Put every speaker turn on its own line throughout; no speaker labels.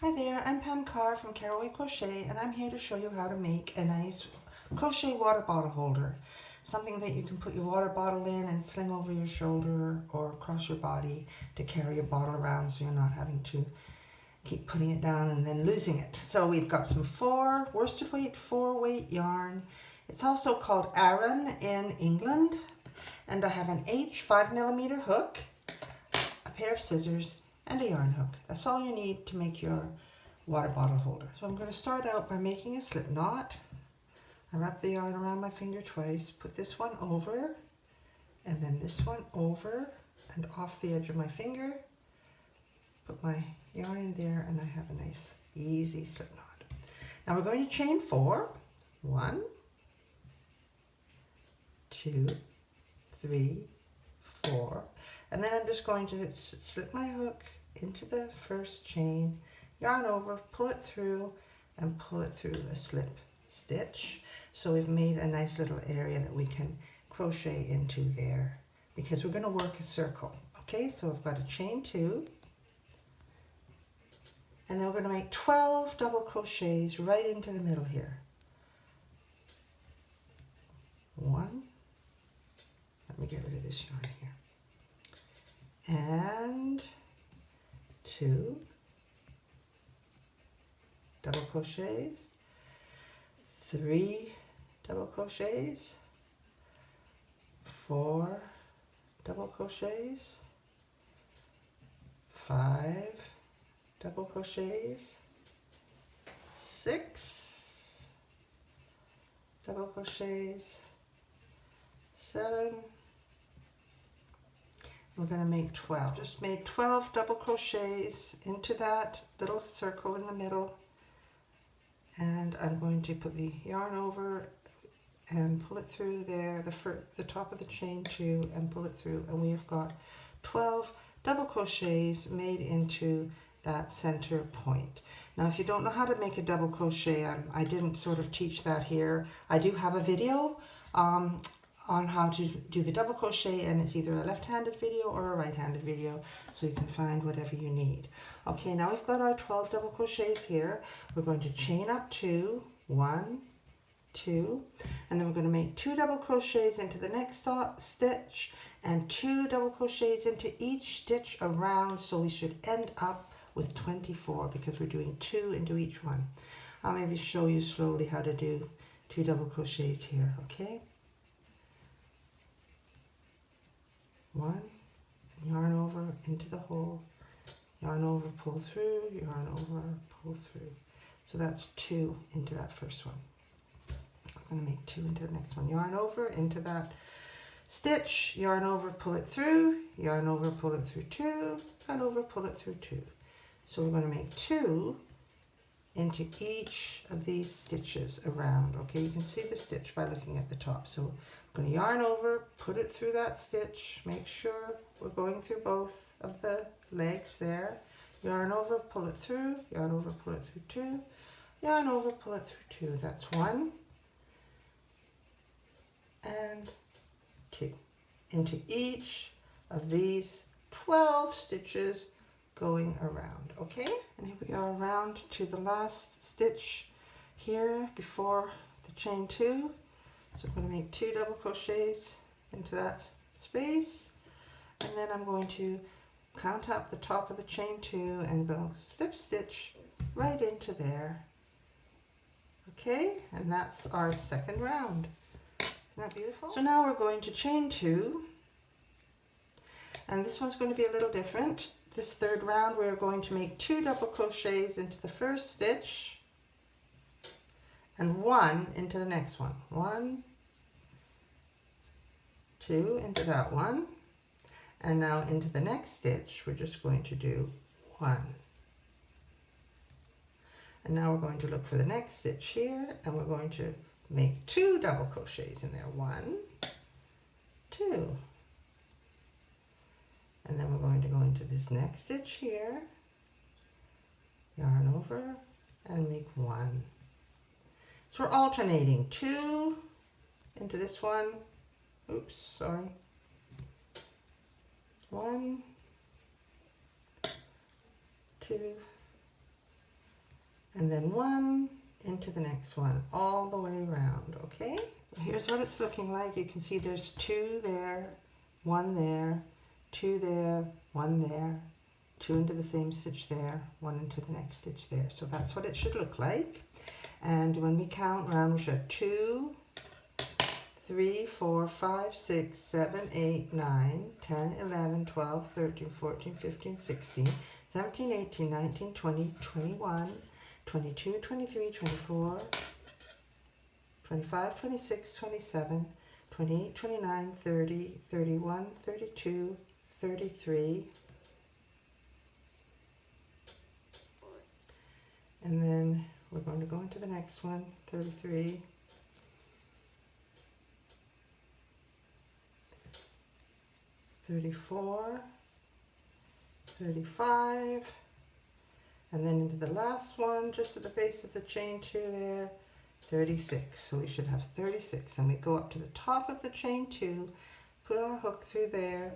Hi there, I'm Pam Carr from Caraway Crochet, and I'm here to show you how to make a nice crochet water bottle holder. Something that you can put your water bottle in and sling over your shoulder or across your body to carry your bottle around so you're not having to keep putting it down and then losing it. So we've got some worsted weight 4-weight yarn. It's also called Aran in England. And I have an H 5mm hook, a pair of scissors, and a yarn hook. That's all you need to make your water bottle holder. So I'm going to start out by making a slip knot. I wrap the yarn around my finger twice, put this one over, and then this one over and off the edge of my finger. Put my yarn in there and I have a nice easy slip knot. Now we're going to chain 4. 1, 2, 3, 4, and then I'm just going to slip my hook into the first chain, yarn over, pull it through, and pull it through a slip stitch. So we've made a nice little area that we can crochet into there because we're going to work a circle. Okay, so I've got a chain 2, and then we're going to make 12 double crochets right into the middle here. 1, let me get rid of this yarn here, and 2 double crochets, 3 double crochets, 4 double crochets, 5 double crochets, 6 double crochets, 7. We're going to make 12. Just made 12 double crochets into that little circle in the middle, and I'm going to put the yarn over and pull it through there, the top of the chain 2, and pull it through, and we have got 12 double crochets made into that center point. Now if you don't know how to make a double crochet, I didn't sort of teach that here. I do have a video on how to do the double crochet, and it's either a left-handed video or a right-handed video, so you can find whatever you need. Okay, now we've got our 12 double crochets here. We're going to chain up 2, 1, 2, and then we're going to make 2 double crochets into the next stitch and 2 double crochets into each stitch around, so we should end up with 24 because we're doing 2 into each one. I'll maybe show you slowly how to do 2 double crochets here, okay? 1, yarn over into the hole, yarn over, pull through, yarn over, pull through. So that's 2 into that first one. I'm going to make 2 into the next one. Yarn over into that stitch, yarn over, pull it through, yarn over, pull it through 2, yarn over, pull it through 2. So we're going to make 2 into each of these stitches around. Okay, you can see the stitch by looking at the top. So I'm going to yarn over, put it through that stitch, make sure we're going through both of the legs there. Yarn over, pull it through, yarn over, pull it through 2, yarn over, pull it through 2. That's 1 and 2 into each of these 12 stitches going around. Okay, and here we are around to the last stitch here before the chain 2. So I'm going to make 2 double crochets into that space, and then I'm going to count up the top of the chain 2 and go slip stitch right into there. Okay, and that's our second round. Isn't that beautiful? So now we're going to chain 2, and this one's going to be a little different. This third round we're going to make 2 double crochets into the first stitch and 1 into the next one. 1, 2 into that one, and now into the next stitch we're just going to do 1. And now we're going to look for the next stitch here, and we're going to make 2 double crochets in there. 1, 2. And then we're going to go into this next stitch here, yarn over, and make 1. So we're alternating 2 into this one. Oops, sorry. 1, 2, and then one into the next one, all the way around, okay? So here's what it's looking like. You can see there's 2 there, 1 there, 2 there, 1 there, 2 into the same stitch there, 1 into the next stitch there. So that's what it should look like. And when we count round, we should have 2, 3, 4, 5, 6, 7, 8, 9, 10, 11, 12, 13, 14, 15, 16, 17, 18, 19, 20, 21, 22, 23, 24, 25, 26, 27, 28, 29, 30, 31, 32, 33. And then we're going to go into the next one, 33. 34, 35, and then into the last one, just at the base of the chain 2 there, 36. So we should have 36. And we go up to the top of the chain 2, put our hook through there,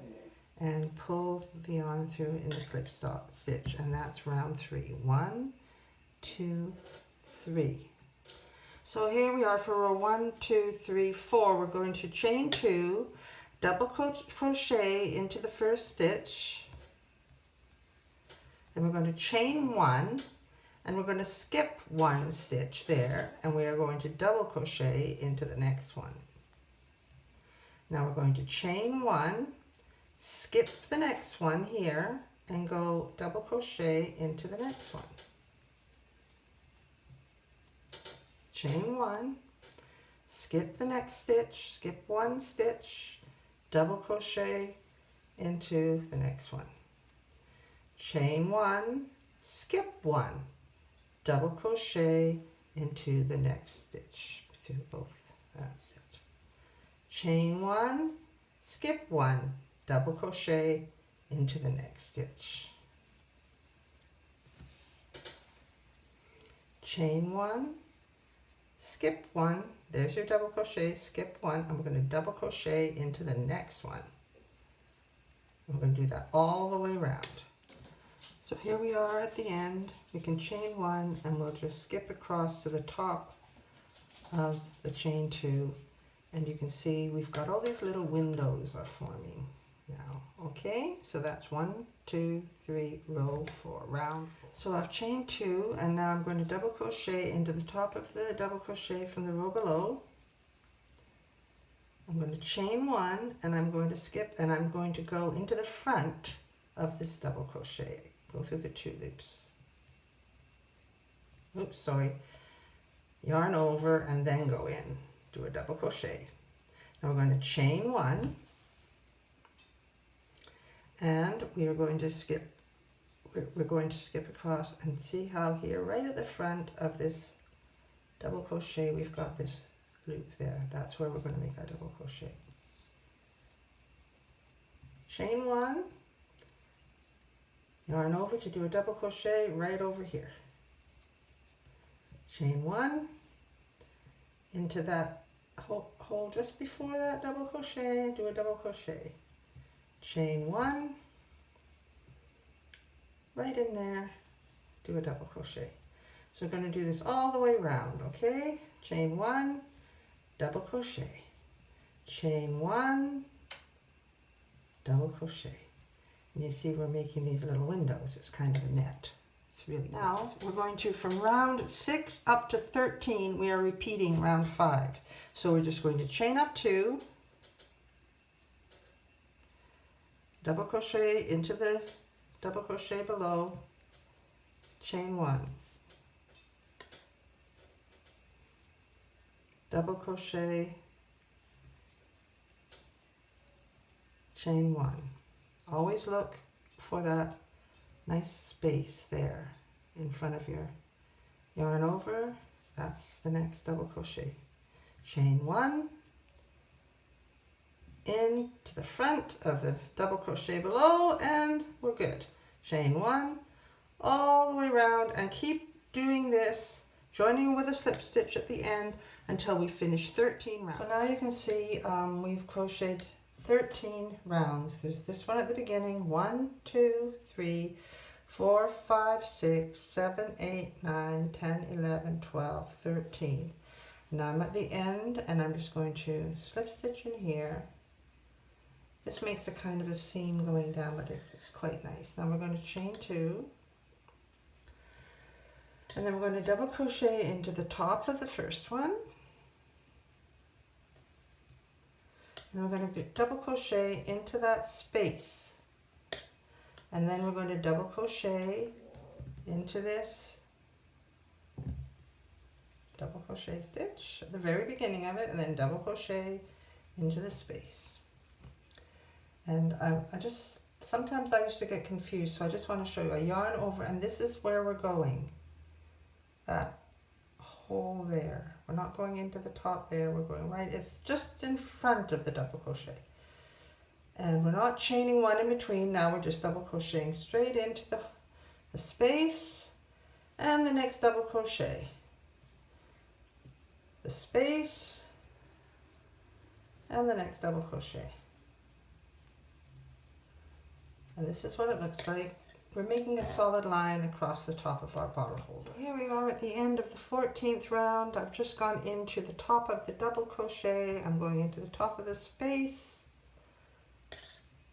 and pull the yarn through in the slip stitch, and that's round 3. 1, 2, 3. So here we are for row 1, 2, 3, 4. We're going to chain 2, double crochet into the first stitch, and we're going to chain 1, and we're going to skip 1 stitch there, and we are going to double crochet into the next one. Now we're going to chain 1, skip the next one here, and go double crochet into the next one. Chain 1, skip the next stitch, skip 1 stitch, double crochet into the next one. Chain 1, skip 1, double crochet into the next stitch through both. That's it. Chain 1, skip 1, double crochet into the next stitch. Chain 1, skip 1, there's your double crochet, skip 1, and we're going to double crochet into the next one. We're going to do that all the way around. So here we are at the end. We can chain 1, and we'll just skip across to the top of the chain 2, and you can see we've got all these little windows are forming now. Okay, so that's 1, 2, 3, row 4, round 4. So I've chained 2, and now I'm going to double crochet into the top of the double crochet from the row below. I'm going to chain 1, and I'm going to skip, and I'm going to go into the front of this double crochet. Go through the 2 loops. Oops, sorry. Yarn over and then go in. Do a double crochet. Now we're going to chain 1, and we are going to skip. We're going to skip across, and see how here, right at the front of this double crochet, we've got this loop there. That's where we're going to make our double crochet. Chain 1, yarn over to do a double crochet right over here. Chain 1 into that hole just before that double crochet, do a double crochet. Chain 1, right in there, do a double crochet. So we're going to do this all the way around, okay? Chain 1, double crochet. Chain 1, double crochet. And you see we're making these little windows. It's kind of a net. It's really neat. Now we're going to, from round 6 up to 13, we are repeating round 5. So we're just going to chain up 2, double crochet into the double crochet below, chain 1, double crochet, chain 1. Always look for that nice space there in front of your yarn over. That's the next double crochet. Chain 1 into the front of the double crochet below, and we're good. Chain 1 all the way around, and keep doing this, joining with a slip stitch at the end until we finish 13 rounds. So now you can see we've crocheted 13 rounds. There's this one at the beginning, 1, 2, 3, 4, 5, 6, 7, 8, 9, 10, 11, 12, 13. Now I'm at the end and I'm just going to slip stitch in here. This makes a kind of a seam going down, but it's quite nice. Now we're going to chain 2. And then we're going to double crochet into the top of the first one. And then we're going to double crochet into that space. And then we're going to double crochet into this double crochet stitch at the very beginning of it, and then double crochet into the space. And sometimes I used to get confused, so I just want to show you a yarn over, and this is where we're going. That hole there. We're not going into the top there, we're going right, it's just in front of the double crochet. And we're not chaining one in between, now we're just double crocheting straight into the space and the next double crochet. The space and the next double crochet. And this is what it looks like. We're making a solid line across the top of our bottle holder. So here we are at the end of the 14th round. I've just gone into the top of the double crochet. I'm going into the top of the space.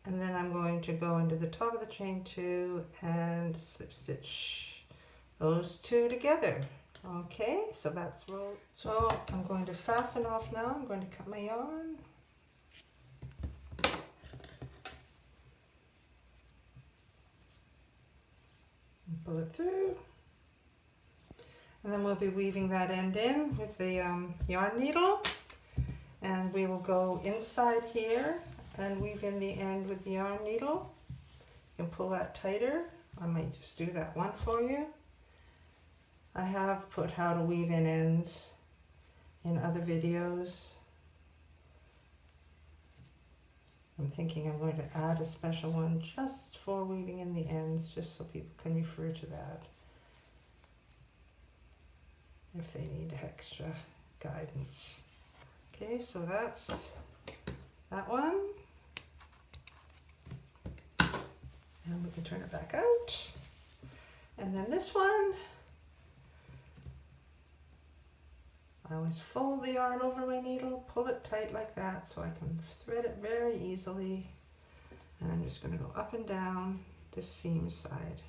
And then I'm going to go into the top of the chain 2 and slip stitch those two together. Okay, so that's roll. So I'm going to fasten off now. I'm going to cut my yarn. And pull it through. And then we'll be weaving that end in with the yarn needle. And we will go inside here and weave in the end with the yarn needle. You can pull that tighter. I might just do that one for you. I have put how to weave in ends in other videos. I'm thinking I'm going to add a special one just for weaving in the ends, just so people can refer to that if they need extra guidance. Okay, so that's that one. And we can turn it back out. And then this one, I always fold the yarn over my needle, pull it tight like that so I can thread it very easily. And I'm just going to go up and down this seam side.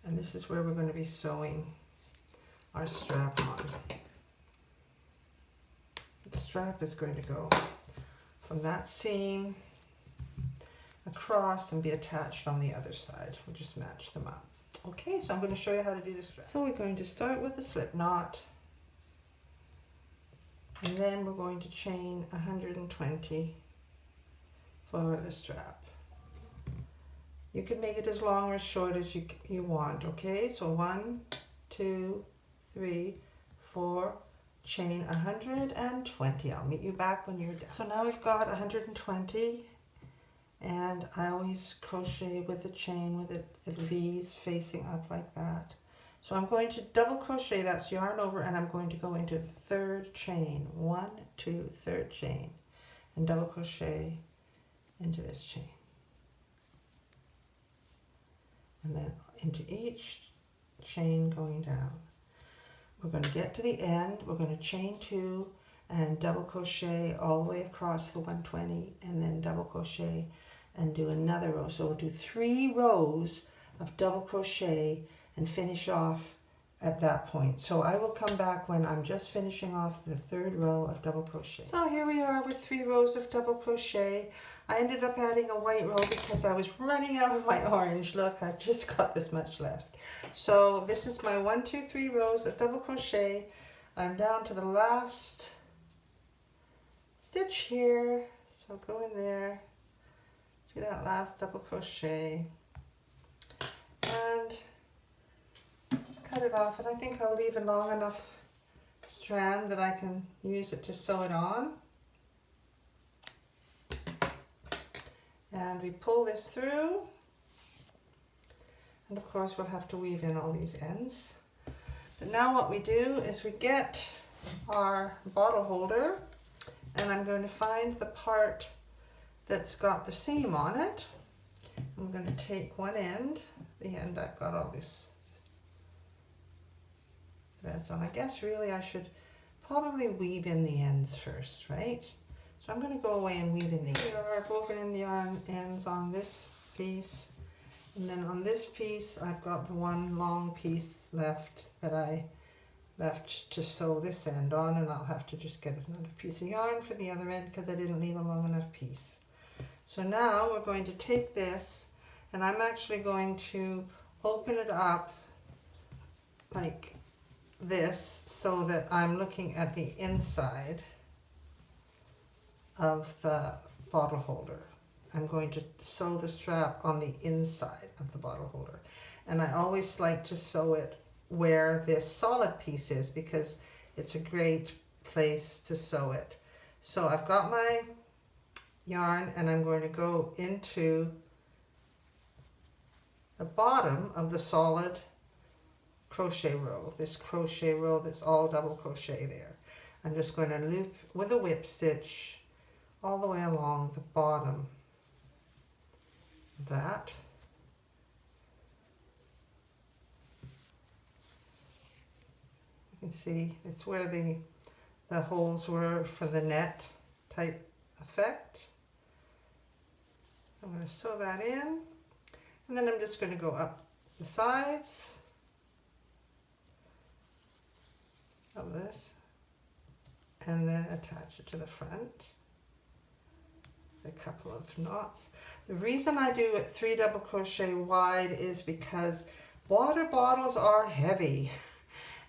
And this is where we're going to be sewing our strap on. The strap is going to go from that seam across and be attached on the other side. We'll just match them up. Okay, so I'm going to show you how to do the strap. So we're going to start with the slip knot, and then we're going to chain 120 for the strap. You can make it as long or as short as you want, okay? So 1, 2, 3, 4, chain 120. I'll meet you back when you're done. So now we've got 120. And I always crochet with the chain with the V's facing up like that. So I'm going to double crochet, that's yarn over, and I'm going to go into the third chain. 1, 2, third chain, and double crochet into this chain. And then into each chain going down. We're going to get to the end, we're going to chain 2 and double crochet all the way across the 120, and then double crochet and do another row. So we'll do 3 rows of double crochet and finish off at that point. So I will come back when I'm just finishing off the 3rd row of double crochet. So here we are with 3 rows of double crochet. I ended up adding a white row because I was running out of my orange. Look, I've just got this much left. So this is my 1, 2, 3 rows of double crochet. I'm down to the last stitch here, so go in there, do that last double crochet and cut it off, and I think I'll leave a long enough strand that I can use it to sew it on. And we pull this through, and of course we'll have to weave in all these ends. But now what we do is we get our bottle holder, and I'm going to find the part that's got the seam on it. I'm going to take one end, the end I've got all this threads on. I guess really I should probably weave in the ends first, right? So I'm going to go away and weave in the ends. I've woven in the ends on this piece, and then on this piece I've got the one long piece left that I left to sew this end on, and I'll have to just get another piece of yarn for the other end because I didn't leave a long enough piece. So now we're going to take this, and I'm actually going to open it up like this so that I'm looking at the inside of the bottle holder. I'm going to sew the strap on the inside of the bottle holder, and I always like to sew it where this solid piece is because it's a great place to sew it. So I've got my yarn, and I'm going to go into the bottom of the solid crochet row, this crochet row that's all double crochet there. I'm just going to loop with a whip stitch all the way along the bottom of that. You can see it's where the holes were for the net type effect. So I'm going to sew that in, and then I'm just going to go up the sides of this and then attach it to the front. A couple of knots. The reason I do it 3 double crochet wide is because water bottles are heavy,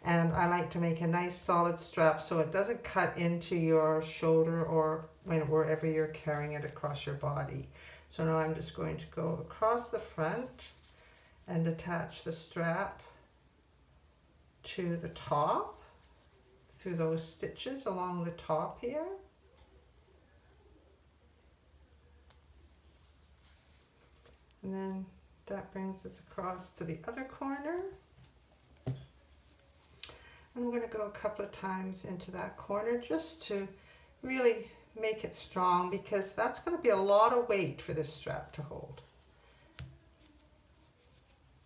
and I like to make a nice solid strap so it doesn't cut into your shoulder or wherever you're carrying it across your body. So now I'm just going to go across the front and attach the strap to the top through those stitches along the top here. And then that brings us across to the other corner. And we're going to go a couple of times into that corner just to really make it strong, because that's going to be a lot of weight for this strap to hold.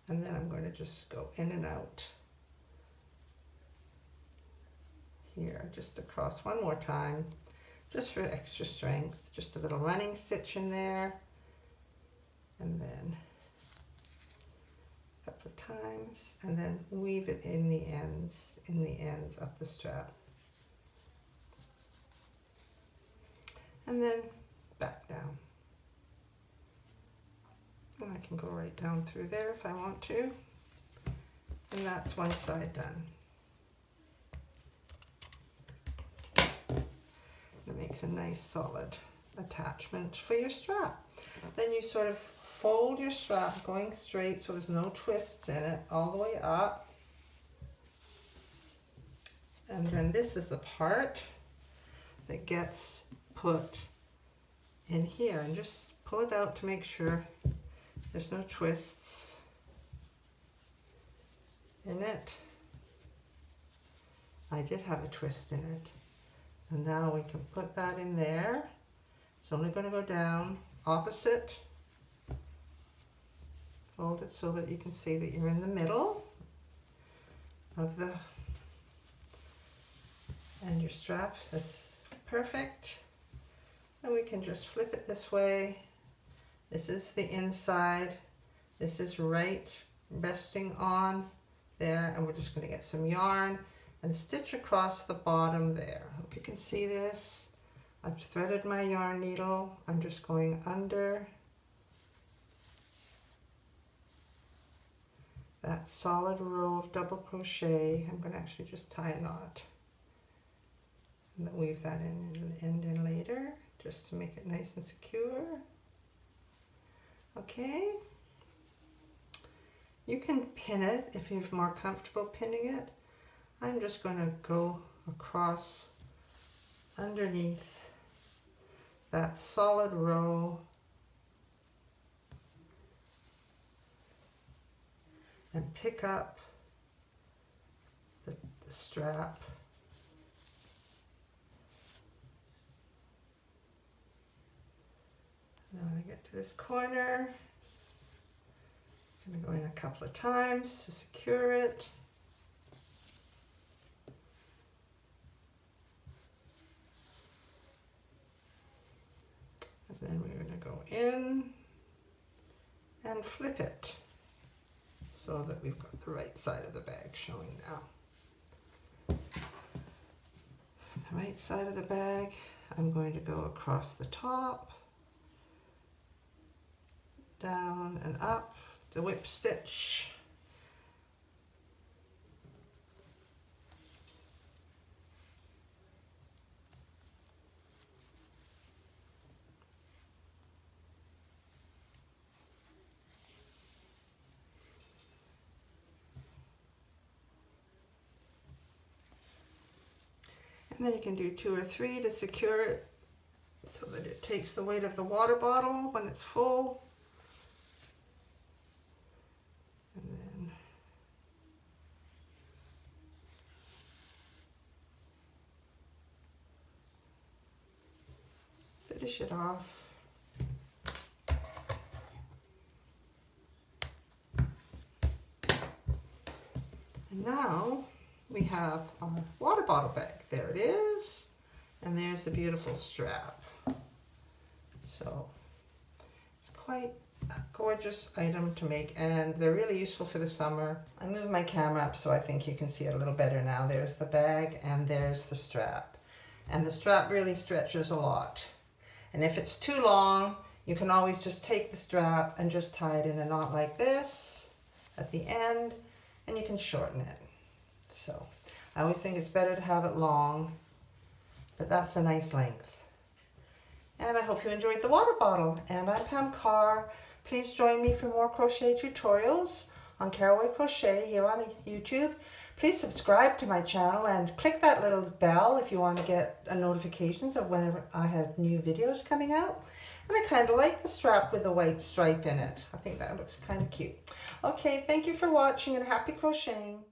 And then I'm going to just go in and out here, just across one more time, just for extra strength. Just a little running stitch in there, and then a couple of times, and then weave it in the ends of the strap. And then back down. And I can go right down through there if I want to. And that's one side done. It makes a nice solid attachment for your strap. Then you sort of fold your strap going straight so there's no twists in it, all the way up. And then this is the part that gets put in here, and just pull it out to make sure there's no twists in it. I did have a twist in it. So now we can put that in there. It's only going to go down opposite. Fold it so that you can see that you're in the middle of the, and your strap is perfect. And we can just flip it this way. This is the inside. This is right resting on there, and we're just going to get some yarn and stitch across the bottom there. Hope you can see this. I've threaded my yarn needle. I'm just going under that solid row of double crochet. I'm going to actually just tie a knot and then weave that in later, just to make it nice and secure. Okay. You can pin it if you're more comfortable pinning it. I'm just going to go across underneath that solid row and pick up the strap I get to this corner, I'm going to go in a couple of times to secure it. And then we're going to go in and flip it so that we've got the right side of the bag showing now. The right side of the bag, I'm going to go across the top, down and up, the whip stitch. And then you can do 2 or 3 to secure it so that it takes the weight of the water bottle when it's full. And then finish it off. And now we have our water bottle bag. There it is. And there's the beautiful strap. So it's quite a gorgeous item to make, and they're really useful for the summer. I moved my camera up so I think you can see it a little better now. There's the bag and there's the strap. And the strap really stretches a lot. And if it's too long, you can always just take the strap and just tie it in a knot like this at the end, and you can shorten it. So I always think it's better to have it long, but that's a nice length. And I hope you enjoyed the water bottle. And I'm Pam Carr. Please join me for more crochet tutorials on Caraway Crochet here on YouTube. Please subscribe to my channel and click that little bell if you want to get notifications of whenever I have new videos coming out. And I kind of like the strap with the white stripe in it. I think that looks kind of cute. Okay, thank you for watching and happy crocheting.